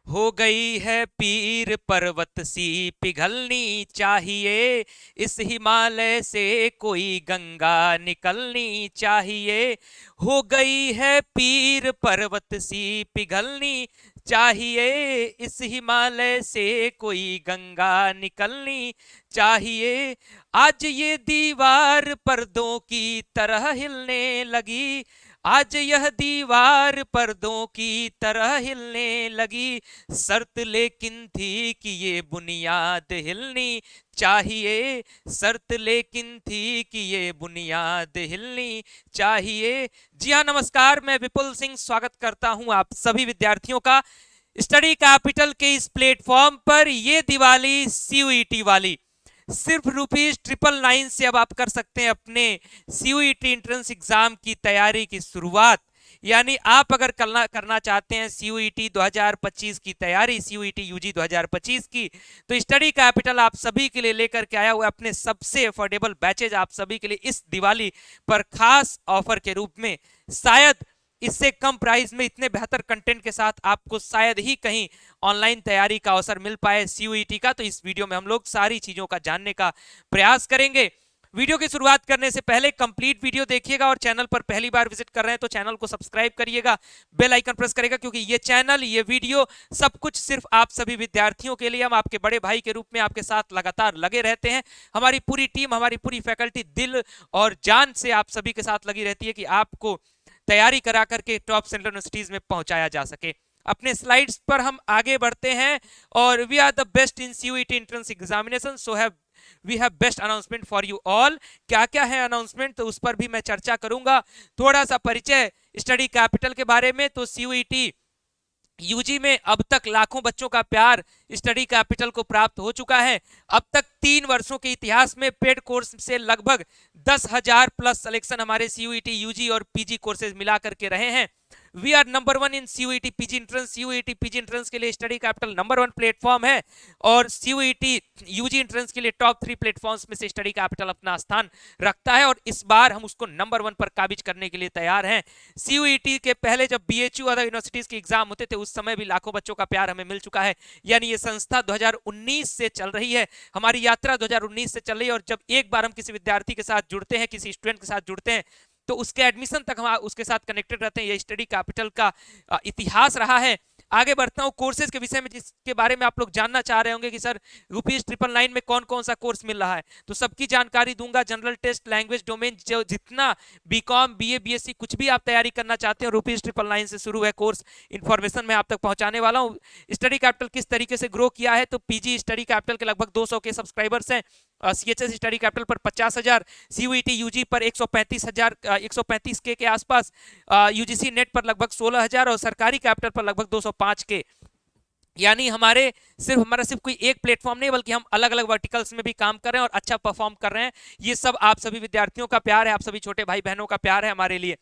हो गई है पीर पर्वत सी पिघलनी चाहिए, इस हिमालय से कोई गंगा निकलनी चाहिए। हो गई है पीर पर्वत सी पिघलनी चाहिए, इस हिमालय से कोई गंगा निकलनी चाहिए। आज ये दीवार पर्दों की तरह हिलने लगी, आज यह दीवार पर्दों की तरह हिलने लगी। शर्त लेकिन थी कि ये बुनियाद हिलनी चाहिए, शर्त लेकिन थी कि ये बुनियाद हिलनी चाहिए। जी हाँ, नमस्कार, मैं विपुल सिंह स्वागत करता हूं आप सभी विद्यार्थियों का स्टडी कैपिटल के इस प्लेटफॉर्म पर। ये दिवाली सीयूईटी वाली सिर्फ ₹999 से अब आप कर सकते हैं अपने सीयूईटी एंट्रेंस एग्जाम की तैयारी की शुरुआत। यानी आप अगर करना चाहते हैं सीयूईटी 2025 की तैयारी, सीयूईटी यूजी 2025 की, तो स्टडी कैपिटल आप सभी के लिए लेकर के आया हुआ अपने सबसे अफोर्डेबल बैचेज आप सभी के लिए इस दिवाली पर खास ऑफर के रूप में। शायद इससे कम प्राइस में इतने बेहतर कंटेंट के साथ आपको शायद ही कहीं ऑनलाइन तैयारी का अवसर मिल पाए सीयूईटी का। तो इस वीडियो में हम लोग सारी चीजों का जानने का प्रयास करेंगे। वीडियो की शुरुआत करने से पहले कंप्लीट वीडियो देखिएगा और चैनल पर पहली बार विजिट कर रहे हैं तो चैनल को सब्सक्राइब करिएगा, बेल आइकन प्रेस करेगा, क्योंकि ये चैनल, ये वीडियो सब कुछ सिर्फ आप सभी विद्यार्थियों के लिए, हम आपके बड़े भाई के रूप में आपके साथ लगातार लगे रहते हैं। हमारी पूरी टीम, हमारी पूरी फैकल्टी दिल और जान से आप सभी के साथ लगी रहती है कि आपको तैयारी करा करके टॉप सेंट्रल यूनिवर्सिटीज में पहुंचाया जा सके। अपने स्लाइड्स पर हम आगे बढ़ते हैं और we are the best in CUET entrance examination, so have we have best announcement for you all. क्या क्या है अनाउंसमेंट, तो उस पर भी मैं चर्चा करूंगा। थोड़ा सा परिचय स्टडी कैपिटल के बारे में, तो सीयूईटी यूजी में अब तक लाखों बच्चों का प्यार स्टडी कैपिटल को प्राप्त हो चुका है। अब तक 3 वर्षों के इतिहास में पेड कोर्स से लगभग 10,000 प्लस सिलेक्शन हमारे सीयूईटी यूजी और पीजी कोर्सेज मिला करके रहे हैं। We are number 1 in CUET PG entrance. CUET PG entrance के लिए स्टडी कैपिटल नंबर 1 प्लेटफॉर्म है और सीयूईटी यूजी एंट्रेंस के लिए टॉप 3 प्लेटफॉर्म्स में से स्टडी कैपिटल अपना स्थान रखता है और इस बार हम उसको नंबर 1 पर काबिज करने के लिए तैयार हैं। सीयूईटी के पहले जब बीएचयू अदर यूनिवर्सिटीज के एग्जाम होते थे उस समय भी लाखों बच्चों का प्यार हमें मिल चुका है। यानी ये संस्था 2019 से चल रही है, हमारी यात्रा 2019 से चल रही है और जब एक बार हम किसी विद्यार्थी के साथ जुड़ते हैं, किसी स्टूडेंट के साथ जुड़ते हैं, तो उसके एडमिशन तक हम उसके साथ कनेक्टेड रहते हैं। ये स्टडी कैपिटल का इतिहास रहा है। आगे बढ़ता हूं कोर्सेज के विषय में, जिसके बारे में आप लोग जानना चाह रहे होंगे कि सर ₹999 में कौन कौन सा कोर्स मिल रहा है, तो सबकी जानकारी दूंगा। जनरल टेस्ट, लैंग्वेज डोमेन, जो जितना बीकॉम, बीए, बीएससी कुछ भी आप तैयारी करना चाहते हैं, ₹999 से शुरू है कोर्स। इन्फॉर्मेशन मैं आप तक पहुंचाने वाला हूं। स्टडी कैपिटल किस तरीके से ग्रो किया है, तो पीजी स्टडी कैपिटल के लगभग 200 के सब्सक्राइबर्स हैं, सीएचएस स्टडी कैपिटल पर 50,000, सीयूईटी यूजी पर 135 के आसपास, यूजीसी नेट पर लगभग 16,000 और सरकारी कैपिटल पर लगभग 205 के। यानी हमारा सिर्फ कोई एक प्लेटफॉर्म नहीं, बल्कि हम अलग अलग वर्टिकल्स में भी काम कर रहे हैं और अच्छा परफॉर्म कर रहे हैं। ये सब आप सभी विद्यार्थियों का प्यार है, आप सभी छोटे भाई बहनों का प्यार है हमारे लिए।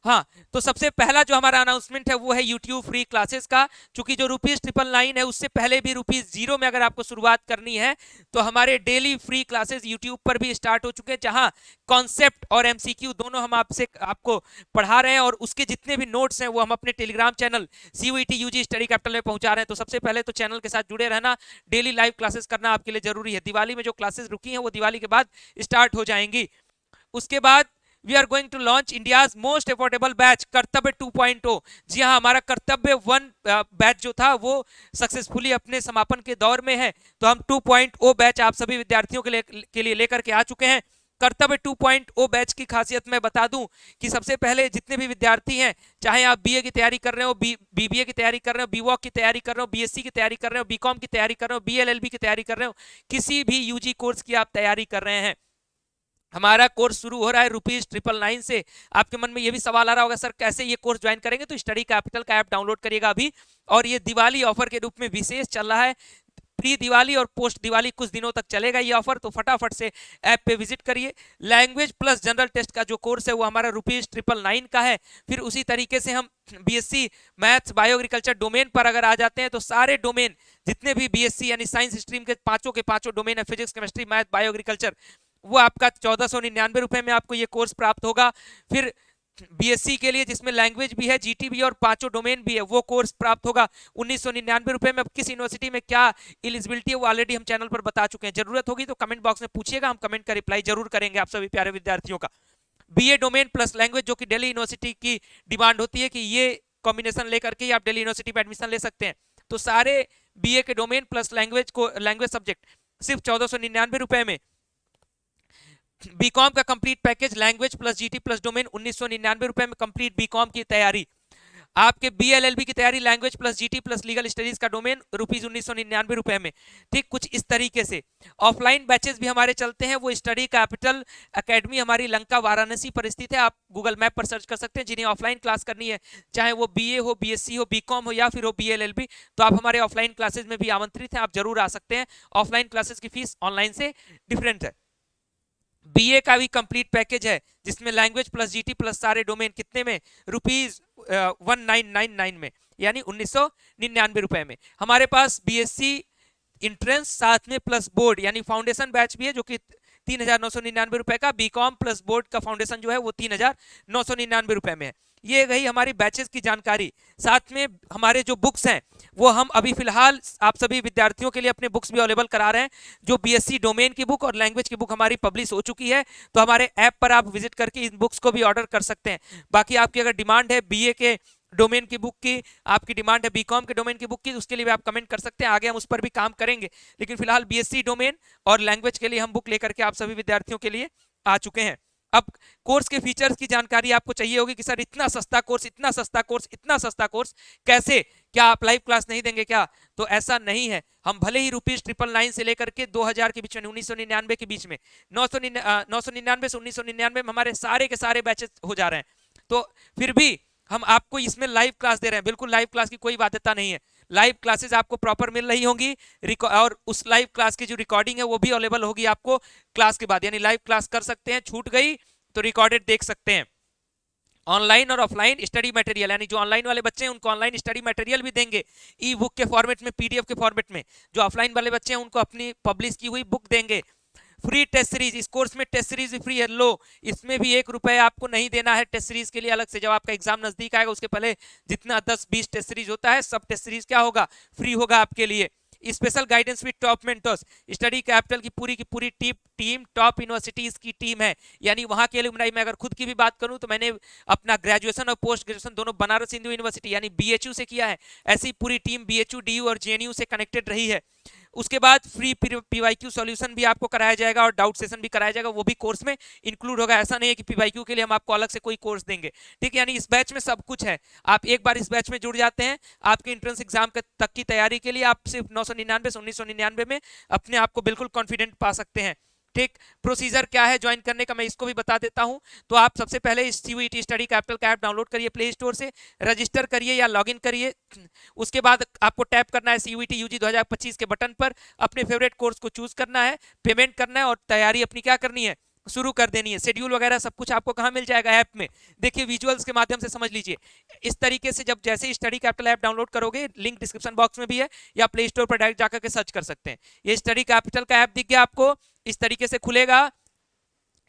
हाँ, तो सबसे पहला जो हमारा अनाउंसमेंट है वो है यूट्यूब फ्री क्लासेस का। चूंकि जो ₹999 है उससे पहले भी ₹0 में अगर आपको शुरुआत करनी है तो हमारे डेली फ्री क्लासेस यूट्यूब पर भी स्टार्ट हो चुके हैं, जहां कॉन्सेप्ट और एमसीक्यू दोनों हम आपको पढ़ा रहे हैं और उसके जितने भी नोट्स हैं वो हम अपने Telegram channel CUET UG study capital में पहुंचा रहे हैं। तो सबसे पहले तो चैनल के साथ जुड़े रहना, डेली लाइव क्लासेस करना आपके लिए जरूरी है। दिवाली में जो क्लासेस रुकी हैं वो दिवाली के बाद स्टार्ट हो जाएंगी। उसके बाद we are going to launch India's most affordable batch Kartavya 2.0। जी हाँ, हमारा कर्तव्य 1 बैच जो था वो सक्सेसफुली अपने समापन के दौर में है, तो हम 2.0 बैच आप सभी विद्यार्थियों के लिए लेकर के आ चुके हैं। कर्तव्य 2.0 बैच की खासियत मैं बता दूं कि सबसे पहले जितने भी विद्यार्थी हैं, चाहे आप बीए की तैयारी कर रहे हो, बीबीए की तैयारी कर रहे हो, बीवॉक की तैयारी कर रहे हो, बीएससी की तैयारी कर रहे हो, बीकॉम की तैयारी कर रहे हो, बीएलएलबी की तैयारी कर रहे हो, किसी भी यूजी कोर्स की आप तैयारी कर रहे हैं, हमारा कोर्स शुरू हो रहा है ₹999 से। आपके मन में ये भी सवाल आ रहा होगा, सर कैसे ये कोर्स ज्वाइन करेंगे, तो स्टडी कैपिटल का ऐप डाउनलोड करिएगा अभी। और ये दिवाली ऑफर के रूप में विशेष चल रहा है, प्री दिवाली और पोस्ट दिवाली कुछ दिनों तक चलेगा ये ऑफर, तो फटाफट से ऐप पे विजिट करिए। लैंग्वेज प्लस जनरल टेस्ट का जो कोर्स है वो हमारा ₹999 का है। फिर उसी तरीके से हम BSc maths, bio, agriculture domain पर अगर आ जाते हैं तो सारे डोमेन जितने भी बीएससी यानी साइंस स्ट्रीम के पांचों डोमेन है, physics, chemistry, math, bio, agriculture, वो आपका ₹1499 में आपको ये कोर्स प्राप्त होगा। फिर बीएससी के लिए जिसमें लैंग्वेज भी है, जीटी भी है और 5 डोमेन भी है, वो कोर्स प्राप्त होगा 1999 रुपए में। अब किस यूनिवर्सिटी में क्या एलिजिबिलिटी है वो ऑलरेडी हम चैनल पर बता चुके हैं। जरूरत होगी तो कमेंट बॉक्स में पूछिएगा, हम कमेंट का रिप्लाई जरूर करेंगे आप सभी प्यारे विद्यार्थियों का। बीए डोमेन प्लस लैंग्वेज, जो कि दिल्ली यूनिवर्सिटी की डिमांड होती है कि ये कॉम्बिनेशन लेकर के ही आप दिल्ली यूनिवर्सिटी में एडमिशन ले सकते हैं। तो सारे बीए के डोमेन प्लस लैंग्वेज सब्जेक्ट सिर्फ 1499 रुपए में। बीकॉम का complete package language plus GT plus domain 1999 रुपए में कंप्लीट बीकॉम की तैयारी। आपके बीएलएलबी की तैयारी language plus GT plus legal studies का डोमेन ₹1999 रुपए में। ठीक, कुछ इस तरीके से। ऑफलाइन बैचेस भी हमारे चलते हैं, वो स्टडी कैपिटल एकेडमी हमारी लंका वाराणसी पर स्थित है, आप गूगल मैप पर सर्च कर सकते हैं। जिन्हें ऑफलाइन क्लास करनी है, चाहे वो बीए हो, बीएससी हो, बीकॉम हो या फिर हो बीएलएलबी, तो आप हमारे ऑफलाइन क्लासेज में भी आमंत्रित हैं, आप जरूर आ सकते हैं। ऑफलाइन क्लासेज की फीस ऑनलाइन से डिफरेंट है। बीए का भी कंप्लीट पैकेज है जिसमें लैंग्वेज प्लस जीटी प्लस सारे डोमेन कितने में, ₹1999 में, यानी 1999 रुपए में। हमारे पास बीएससी इंट्रेंस साथ में प्लस बोर्ड यानी फाउंडेशन बैच भी है, जो कि 3,999 रुपए का। बीकॉम प्लस बोर्ड का फाउंडेशन जो है वो 3,999 रुपए में है। ये गई हमारी बैचेस की जानकारी। साथ में हमारे जो बुक्स हैं वो हम अभी फिलहाल आप सभी विद्यार्थियों के लिए अपने बुक्स भी अवेलेबल करा रहे हैं। जो बीएससी डोमेन की बुक और लैंग्वेज की बुक हमारी पब्लिश हो चुकी है, तो हमारे ऐप पर आप विजिट करके इन बुक्स को भी ऑर्डर कर सकते हैं। बाकी आपकी अगर डिमांड है बीए के डोमेन की बुक की, आपकी डिमांड है बीकॉम के डोमेन की बुक की, उसके लिए भी आप कमेंट कर सकते हैं, आगे हम उस पर भी काम करेंगे। लेकिन फिलहाल बीएससी डोमेन और लैंग्वेज के लिए हम बुक लेकर के आप सभी विद्यार्थियों के लिए आ चुके हैं। अब कोर्स के फीचर्स की जानकारी आपको चाहिए होगी कि सर इतना सस्ता कोर्स, इतना सस्ता कोर्स, इतना सस्ता कोर्स कैसे, क्या आप लाइव क्लास नहीं देंगे क्या? तो ऐसा नहीं है। हम भले ही ₹999 से लेकर के 2000 के बीच में, 1999 के बीच में, 999 से 1999 में हमारे सारे के सारे बैचेस हो जा रहे हैं, तो फिर भी हम आपको इसमें लाइव क्लास दे रहे हैं। बिल्कुल लाइव क्लास की कोई बाध्यता नहीं है, लाइव क्लासेस आपको प्रॉपर मिल रही होंगी, और उस लाइव क्लास की जो रिकॉर्डिंग है वो भी अवेलेबल होगी आपको क्लास के बाद, यानी लाइव क्लास कर सकते हैं, छूट गई तो रिकॉर्डेड देख सकते हैं। ऑनलाइन और ऑफलाइन स्टडी मटेरियल, यानी जो ऑनलाइन वाले बच्चे हैं उनको ऑनलाइन स्टडी मटेरियल भी देंगे ई बुक के फॉर्मेट में, पीडीएफ के फॉर्मेट में। जो ऑफलाइन वाले बच्चे हैं उनको अपनी पब्लिश की हुई बुक देंगे। फ्री टेस्ट सीरीज, इस कोर्स में टेस्ट सीरीज भी फ्री है। लो, इसमें भी ₹1 आपको नहीं देना है टेस्ट सीरीज के लिए अलग से। जब आपका एग्जाम नजदीक आएगा उसके पहले जितना 10-20 टेस्ट सीरीज होता है, सब टेस्ट सीरीज क्या होगा, फ्री होगा आपके लिए। Special guidance with top mentors, study capital की पूरी टीम टॉप यूनिवर्सिटीज की टीम है, यानी वहां के अलुमनाई। मैं अगर खुद की भी बात करूं तो मैंने अपना ग्रेजुएशन और पोस्ट ग्रेजुएशन दोनों बनारस हिंदू यूनिवर्सिटी यानी बीएचयू से किया है। ऐसी पूरी टीम बीएचयू, डीयू और जेएनयू से कनेक्टेड रही है। उसके बाद फ्री पीवाईक्यू सॉल्यूशन भी आपको कराया जाएगा और डाउट सेशन भी कराया जाएगा, वो भी कोर्स में इंक्लूड होगा। ऐसा नहीं है कि पीवाईक्यू के लिए हम आपको अलग से कोई कोर्स देंगे, ठीक है। यानी इस बैच में सब कुछ है। आप एक बार इस बैच में जुड़ जाते हैं, आपके एंट्रेंस एग्जाम तक की तैयारी के लिए आप सिर्फ 999 से 1999 में अपने आप को बिल्कुल कॉन्फिडेंट पा सकते हैं। ठीक, प्रोसीजर क्या है ज्वाइन करने का मैं इसको भी बता देता हूं। तो आप सबसे पहले इस सीयूईटी स्टडी कैपिटल का ऐप डाउनलोड करिए प्ले स्टोर से, रजिस्टर करिए या लॉगिन करिए। उसके बाद आपको टैप करना है सीयूईटी यूजी 2025 के बटन पर, अपने फेवरेट कोर्स को चूज करना है, पेमेंट करना है और तैयारी अपनी क्या करनी है, शुरू कर देनी है। शेड्यूल वगैरह सब कुछ आपको कहाँ मिल जाएगा, ऐप में। देखिए विजुअल्स के माध्यम से समझ लीजिए। इस तरीके से जब जैसे स्टडी कैपिटल ऐप डाउनलोड करोगे, लिंक डिस्क्रिप्शन बॉक्स में भी है या प्ले स्टोर पर डायरेक्ट जाकर के सर्च कर सकते हैं। ये स्टडी कैपिटल का ऐप दिख गया आपको, इस तरीके से खुलेगा।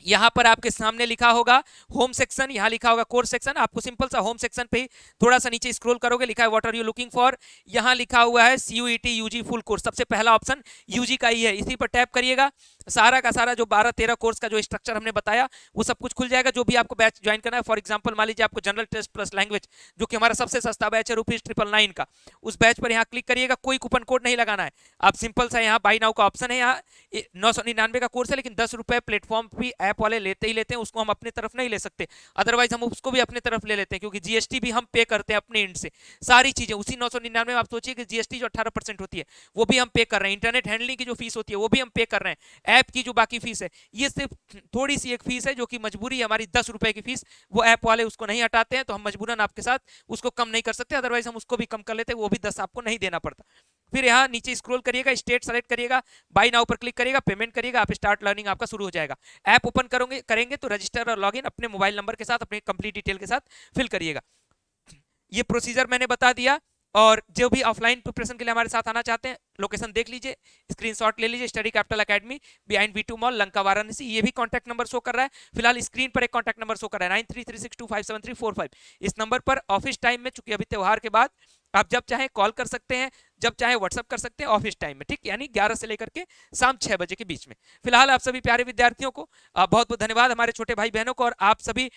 यहां पर आपके सामने लिखा होगा होम सेक्शन, यहां लिखा होगा कोर्स सेक्शन। आपको सिंपल सा होम सेक्शन पे ही थोड़ा सा नीचे स्क्रॉल करोगे, लिखा है what are you looking for, यहां लिखा हुआ है सीयूईटी यूजी फुल कोर्स। सबसे पहला ऑप्शन यूजी का ही है, इसी पर टैप करिएगा। सारा का सारा जो 12-13 कोर्स का जो स्ट्रक्चर हमने बताया वो सब कुछ खुल जाएगा। जो भी आपको बैच ज्वाइन करना है, फॉर एग्जाम्पल मान लीजिए आपको जनरल टेस्ट प्लस लैंग्वेज, जो कि हमारा सबसे सस्ता बैच है ₹999 का, उस बैच पर यहाँ क्लिक करिएगा। कोई कूपन कोड नहीं लगाना है, आप सिंपल सा यहाँ बाई नाउ का ऑप्शन है। यहाँ 999 का कोर्स है, लेकिन ₹10 प्लेटफॉर्म भी ऐप वाले लेते ही लेते हैं, उसको हम अपने तरफ नहीं ले सकते। अदरवाइज हम उसको भी अपने तरफ ले लेते हैं, क्योंकि जीएसटी भी हम पे करते हैं अपने एंड से। सारी चीजें उसी 999 में। आप सोचिए कि जीएसटी जो 18% होती है वो भी हम पे कर रहे हैं, इंटरनेट हैंडलिंग की जो फीस होती है वो भी हम पे कर रहे हैं, ऐप की जो बाकी फीस है, ये सिर्फ थोड़ी सी एक फीस है जो कि मजबूरी है हमारी, ₹10 की फीस। वो ऐप वाले उसको नहीं हटाते हैं, तो हम मजबूरन आपके साथ उसको कम नहीं कर सकते, अदरवाइज हम उसको भी कम कर लेते हैं, वो भी 10 आपको नहीं देना पड़ता। फिर यहाँ नीचे स्क्रॉल करिएगा, स्टेट सेलेक्ट करिएगा, बाय नाउ पर क्लिक करिएगा, पेमेंट करिएगा, आप स्टार्ट लर्निंग आपका शुरू हो जाएगा। ऐप ओपन करेंगे तो रजिस्टर और लॉगिन अपने मोबाइल नंबर के साथ, अपने कंप्लीट डिटेल के साथ फिल करिएगा। ये प्रोसीजर मैंने बता दिया। और जो भी ऑफलाइन प्रिपरेशन के लिए हमारे साथ आना चाहते हैं, लोकेशन देख लीजिए, स्क्रीनशॉट ले लीजिए, study capital academy behind V2 mall, Lanka, Varanasi. ये भी कॉन्टैक्ट नंबर शो कर रहा है, फिलहाल स्क्रीन पर एक कॉन्टैक्ट नंबर शो कर रहा है 9336257345। इस नंबर पर ऑफिस टाइम में, चूंकि अभी त्योहार के बाद, आप जब चाहे कॉल कर सकते हैं, जब चाहे व्हाट्सअप कर सकते हैं ऑफिस टाइम में, ठीक, यानी 11 से लेकर के शाम 6 बजे के बीच में। फिलहाल आप सभी प्यारे विद्यार्थियों को बहुत बहुत धन्यवाद, हमारे छोटे भाई बहनों को, और आप सभी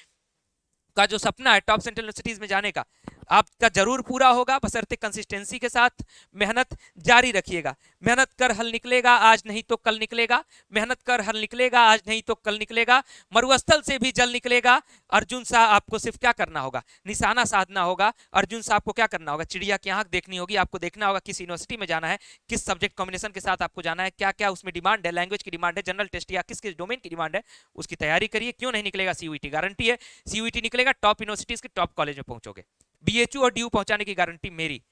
का जो सपना है टॉप सेंट्रल यूनिवर्सिटीज में जाने का, आपका जरूर पूरा होगा, बशर्ते कंसिस्टेंसी के साथ मेहनत जारी रखिएगा। मेहनत कर हल निकलेगा, आज नहीं तो कल निकलेगा। मेहनत कर हल निकलेगा, आज नहीं तो कल निकलेगा। मरुस्थल से भी जल निकलेगा। अर्जुन साहब, आपको सिर्फ क्या करना होगा, निशाना साधना होगा। अर्जुन साहब को क्या करना होगा, चिड़िया की आंख देखनी होगी। आपको देखना होगा किस यूनिवर्सिटी में जाना है, किस सब्जेक्ट कॉम्बिनेशन के साथ आपको जाना है, क्या क्या उसमें डिमांड है, लैंग्वेज की डिमांड है, जनरल टेस्ट या किस किस डोमेन की डिमांड है, उसकी तैयारी करिए। क्यों नहीं निकलेगा, सीयूईटी गारंटी है, सीयूईटी निकलेगा, टॉप यूनिवर्सिटीज के टॉप कॉलेज में पहुंचोगे। बीएचयू और डीयू पहुंचाने की गारंटी मेरी।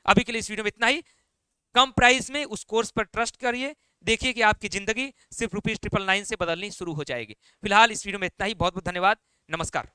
अभी के लिए इस वीडियो में इतना ही। कम प्राइस में उस कोर्स पर ट्रस्ट करिए, देखिए कि आपकी जिंदगी सिर्फ ₹999 से बदलनी शुरू हो जाएगी। फिलहाल इस वीडियो में इतना ही। बहुत बहुत धन्यवाद, नमस्कार।